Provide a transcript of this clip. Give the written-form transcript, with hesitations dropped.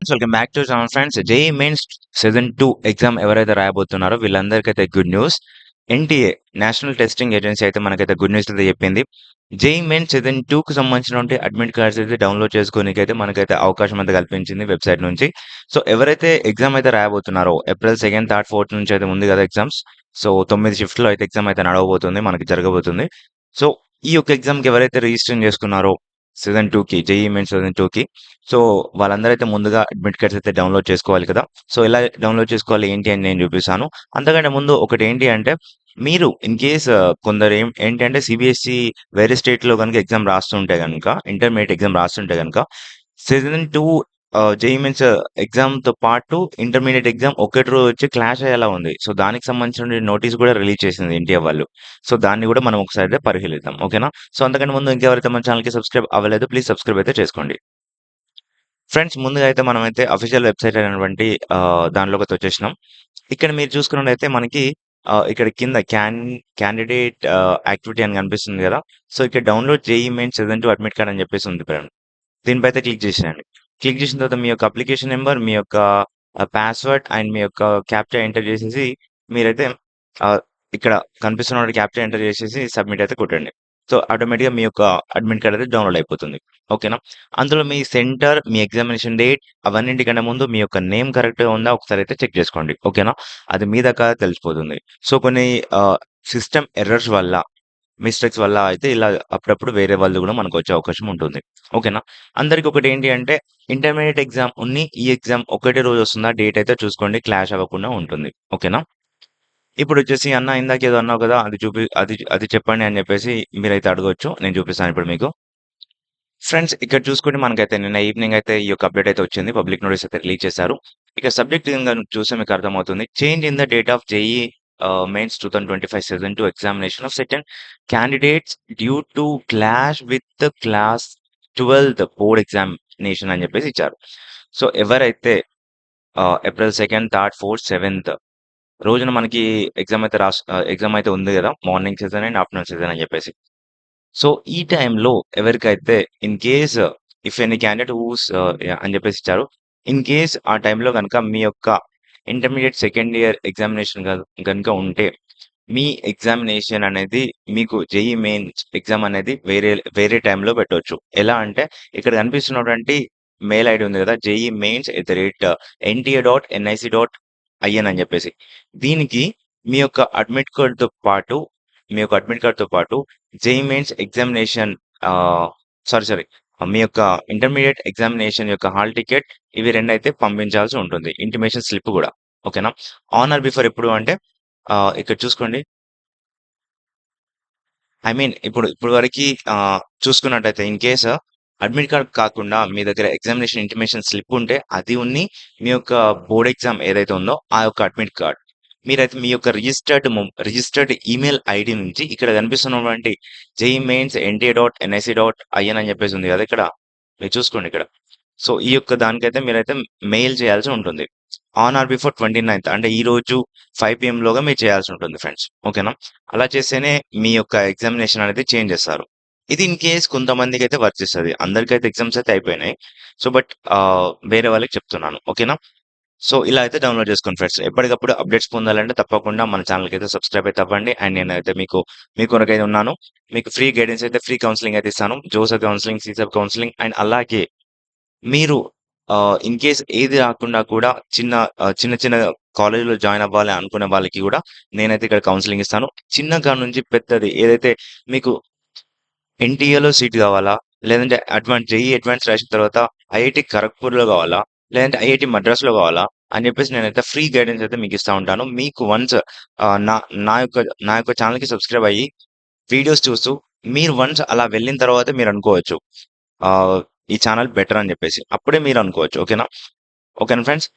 Welcome back to channel friends. JEE mains season 2 exam ఎవరైతే రాయబోతున్నారో వీళ్ళందరికైతే good news. NTA national testing agency అయితే మనకైతే గుడ్ న్యూస్ అయితే చెప్పింది. జేఈఈ మెయిన్స్ సీజన్ 2కి సంబంధించినటువంటి అడ్మిట్ కార్డ్స్ అయితే డౌన్లోడ్ చేసుకోవడానికైతే మనకైతే అవకాశం అయితే కల్పించింది వెబ్‌సైట్ నుంచి. సో ఎవరైతే ఎగ్జామ్ అయితే రాయబోతున్నారో ఏప్రిల్ 2, 3, 4 నుంచి అయితే ఉంది కదా ఎగ్జామ్స్. సో 9 షిఫ్ట్‌లో అయితే ఎగ్జామ్ అయితే నడవబోతుంది. మనకి జరగబోతుంది. సో ఈ యొక్క ఎగ్జామ్‌కి ఎవరైతే రిజిస్ట్రేషన్ చేసుకున్నారో సీజన్ 2కి జేఈఈ మెయిన్స్ సీజన్ 2కి సో వాళ్ళందరైతే ముందుగా అడ్మిట్ కార్డ్స్ అయితే డౌన్లోడ్ చేసుకోవాలి కదా! సో ఎలా డౌన్లోడ్ చేసుకోవాలి ఏంటి అని నేను చూపిస్తాను. అంతకంటే ముందు ఒకటేంటి అంటే మీరు ఇన్ కేస్ కొందరు ఏంటంటే సీబీఎస్‌ఈ వేరే స్టేట్‌లో గనుక ఎగ్జామ్ రాస్తుంటే గనుక ఇంటర్మీడియేట్ ఎగ్జామ్ రాస్తుంటే గనుక సీజన్ 2 జేఈఈ మెయిన్స్ ఎగ్జామ్‌తో పాటు ఇంటర్మీడియేట్ ఎగ్జామ్ ఒకటి రోజు వచ్చి క్లాష్ అయ్యేలా ఉంది. సో దానికి సంబంధించిన నోటీస్ కూడా రిలీజ్ చేసింది ఎన్టీఏ వాళ్ళు. సో దాన్ని కూడా మనం ఒకసారి అయితే పరిశీలిద్దాం. ఓకేనా? సో అంతకంటే ముందు ఇంకెవరైతే మన ఛానెల్‌కి సబ్స్క్రైబ్ అవ్వలేదో ప్లీజ్ సబ్స్క్రైబ్ అయితే చేసుకోండి. ఫ్రెండ్స్ ముందుగా అయితే మనమైతే అఫీషియల్ వెబ్‌సైట్ అయినటువంటి దానిలోకైతే వచ్చేసినాం. ఇక్కడ మీరు చూసుకున్నట్టయితే మనకి ఇక్కడ కింద క్యాండిడేట్ యాక్టివిటీ అని కనిపిస్తుంది గదా! సో ఇక్కడ download JEE mains season 2 admit card అని చెప్పేసి ఉంది ఫ్రెండ్. దీనిపై అయితే క్లిక్ చేసేయండి. క్లిక్ చేసిన తర్వాత మీ యొక్క అప్లికేషన్ నంబర్, మీ యొక్క పాస్వర్డ్ అండ్ మీ యొక్క క్యాప్చా ఎంటర్ చేసేసి మీరైతే ఆహ్, ఇక్కడ కనిపిస్తున్న క్యాప్చా ఎంటర్ చేసేసి సబ్మిట్ అయితే కొట్టండి. సో ఆటోమేటిక్‌గా మీ యొక్క అడ్మిట్ కార్డ్ అయితే డౌన్‌లోడ్ అయిపోతుంది. ఓకేనా? అందులో మీ సెంటర్, మీ ఎగ్జామినేషన్ డేట్ అవన్నింటికంటే ముందు మీ యొక్క నేమ్ కరెక్ట్‌గా ఉందా ఒకసారి అయితే చెక్ చేసుకోండి. ఓకేనా? అది మీదా కాదా తెలిసిపోతుంది. సో కొన్ని సిస్టమ్ ఎర్రర్స్ వల్ల, మిస్టేక్స్ వల్ల అయితే ఇలా అప్పుడప్పుడు వేరే వాళ్ళు గూడా మనకొచ్చే అవకాశం ఉంటుంది. ఓకేనా? అందరికి ఒకటేంటి అంటే ఇంటర్మీడియేట్ ఎగ్జామ్ ఈ ఎగ్జామ్ ఒకటే రోజు వస్తుందా డేట్ అయితే చూసుకోండి క్లాష్ అవ్వకుండా ఉంటుంది. ఓకేనా? ఇప్పుడొచ్చేసి అన్న ఇందాకేదో అన్నావు కదా! అది అది చెప్పండి అని చెప్పేసి మీరైతే అడగొచ్చు. నేను చూపిస్తాను ఇప్పుడు మీకు. ఫ్రెండ్స్ ఇక్కడ చూసుకుంటే మనకైతే నిన్న ఈవినింగ్ అయితే ఈ యొక్క అప్డేట్ అయితే వచ్చింది. పబ్లిక్ నోటీస్ అయితే రిలీజ్ చేశారు. ఇక సబ్జెక్ట్ గనుక చూస్తే మీకు అర్థమవుతుంది. Change in the date of JEE mains 2025 season 2 examination of second candidates due to clash with class 12థ్ బోర్డ్ ఎగ్జామినేషన్ అని చెప్పేసి ఇచ్చారు. సో ఎవరైతే ఏప్రిల్ 2, 3, 4, 7థ్ రోజున మనకి ఎగ్జామ్ అయితే ఉంది గదా! Morning session and afternoon session అని జెప్పేసి. సో, ఈ టైంలో ఎవరికైతే in case if any candidate అని జెప్పేసి ఇచ్చారు. ఇన్ కేస్ ఆ టైంలో గనక మీ యొక్క ఇంటర్మీడియేట్ సెకండ్ ఇయర్ ఎగ్జామినేషన్ గనుక ఉంటే, మీ ఎగ్జామినేషన్ అనేది మీకు జేఈఈ మెయిన్స్ ఎగ్జామ్ అనేది వేరే వేరే టైంలో పెట్టొచ్చు. ఎలా అంటే ఇక్కడ కనిపిస్తున్నటువంటి మెయిల్ ఐడీ ఉంది గదా! JEEmains@nta.nic.in అని జెప్పేసి. దీనికి మీ యొక్క అడ్మిట్ కార్డ్‌తో పాటు జేఈఈ మెయిన్స్ ఎగ్జామినేషన్ ఆహ్, సారీ. మీ యొక్క ఇంటర్మీడియేట్ ఎగ్జామినేషన్ యొక్క హాల్ టికెట్ ఇవి 2 అయితే పంపించాల్సి ఉంటుంది. ఇంటిమేషన్ స్లిప్ గూడా. ఓకేనా? ఆన్ ఆర్ బిఫోర్ ఎప్పుడు అంటే ఇక్కడ చూసుకోండి. ఐ మీన్ ఇప్పుడు వరకి చూసుకున్నట్టయితే ఇన్ కేస్ అడ్మిట్ కార్డ్ కాకుండా మీ దగ్గర ఎగ్జామినేషన్ ఇంటిమేషన్ స్లిప్ ఉంటే అది మీ యొక్క బోర్డ్ ఎగ్జామ్ ఏదైతే ఉందో ఆ యొక్క అడ్మిట్ కార్డ్. మీరైతే మీ యొక్క రిజిస్టర్డ్ ఈమెయిల్ ఐడీ నుంచి ఇక్కడ కనిపిస్తున్నటువంటి JEEmains@nta.nic.in అని చెప్పేసి ఉంది కదా! ఇక్కడ మీరు చూసుకోండి ఇక్కడ. సో, ఈ యొక్క దానికైతే మీరైతే మెయిల్ చేయాల్సి ఉంటుంది. ఆన్ ఆర్ బిఫోర్ 29థ్ అంటే ఈరోజు 5 పీఎంలోగా మీరు చేయాల్సి ఉంటుంది ఫ్రెండ్స్. ఓకేనా? అలా చేస్తేనే మీ యొక్క ఎగ్జామినేషన్ అనేది చేంజ్ చేస్తారు. ఇది ఇన్ కేస్ కొంతమందికైతే వర్తిస్తది. అందరికైతే ఎగ్జామ్స్ అయితే అయిపోయినాయి. సో, బట్ వేరే వాళ్ళకి చెప్తున్నాను. ఓకేనా? సో, ఇలా అయితే డౌన్‌లోడ్ చేసుకోండి ఫ్రెండ్స్. ఎప్పటికప్పుడు అప్డేట్స్ పొందాలంటే తప్పకుండా మన ఛానెల్‌కైతే సబ్స్క్రైబ్ అయితే అవ్వండి. అండ్ నేనైతే మీ కొరకైతే ఉన్నాను. మీకు ఫ్రీ గైడెన్స్ అయితే ఫ్రీ కౌన్సెలింగ్ అయితే ఇస్తాను. జోసెఫ్ కౌన్సెలింగ్, సీసెప్ కౌన్సెలింగ్ అండ్ అలాగే మీరు ఇన్ కేస్ ఏది రాకుండా కూడా చిన్న చిన్న కాలేజ్‌లో జాయిన్ అవ్వాలి అనుకునే వాళ్ళకి గూడా నేనైతే ఇక్కడ కౌన్సెలింగ్ ఇస్తాను. చిన్న కాడ నుంచి పెద్దది ఏదైతే మీకు ఎన్‌టీఏలో సీట్ కావాలా? లేదంటే జేఈఈ అడ్వాన్స్ రాసిన తర్వాత ఐఐటీ ఖరగ్‌పూర్‌లో కావాలా? లేదంటే ఐఐటీ మద్రాస్‌లో కావాలా? అని చెప్పేసి నేనైతే ఫ్రీ గైడెన్స్ అయితే మీకిస్తా ఉంటాను. మీకు వన్స్ ఆహ్, నా నా యొక్క ఛానెల్‌కి సబ్స్క్రైబ్ అయ్యి వీడియోస్ చూస్తూ మీరు వన్స్ అలా వెళ్ళిన తర్వాత మీరనుకోవచ్చు. ఆహ్, ఈ ఛానెల్ బెటర్ అని చెప్పేసి. అప్పుడే మీరనుకోవచ్చు. ఓకేనా? ఓకేనా ఫ్రెండ్స్?